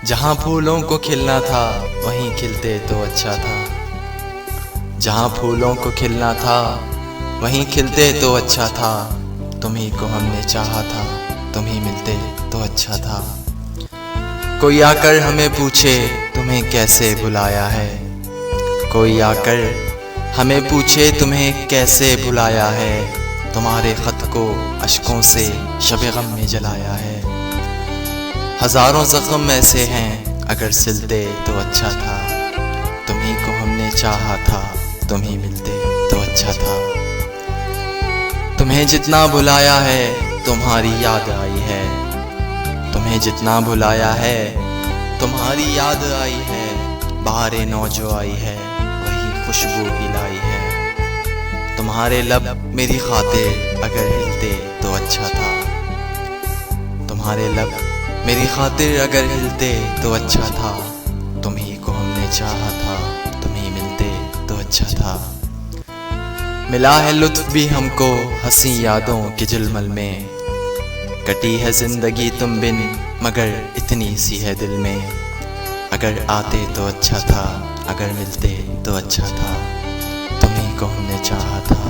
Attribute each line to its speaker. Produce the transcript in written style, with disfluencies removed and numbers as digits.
Speaker 1: जहाँ फूलों को खिलना था वहीं खिलते तो अच्छा था। जहाँ फूलों को खिलना था वहीं खिलते तो अच्छा था। तुम्ही को हमने चाहा था, तुम ही मिलते तो अच्छा था। कोई आकर हमें पूछे तुम्हें कैसे बुलाया है। कोई आकर हमें पूछे तुम्हें कैसे बुलाया है। तुम्हारे ख़त को अश्कों से शब गम में जलाया है। हज़ारों ज़ख्म ऐसे हैं अगर सिलते तो अच्छा था। तुम्ही को हमने चाहा था, तुम ही मिलते तो अच्छा था। तुम्हें जितना बुलाया है तुम्हारी याद आई है। तुम्हें जितना बुलाया है तुम्हारी याद आई है। बहारे नौ जो आई है वही खुशबू ही लाई है। तुम्हारे लब मेरी खातिर अगर हिलते तो अच्छा था। तुम्हारे लब मेरी खातिर अगर हिलते तो अच्छा था। तुम्ही को हमने चाहा था, तुम ही मिलते तो अच्छा था। मिला है लुत्फ भी हमको हंसी यादों के जुल्मल में। कटी है जिंदगी तुम बिन मगर इतनी सी है दिल में। अगर आते तो अच्छा था, अगर मिलते तो अच्छा था। तुम्ही को हमने चाहा था।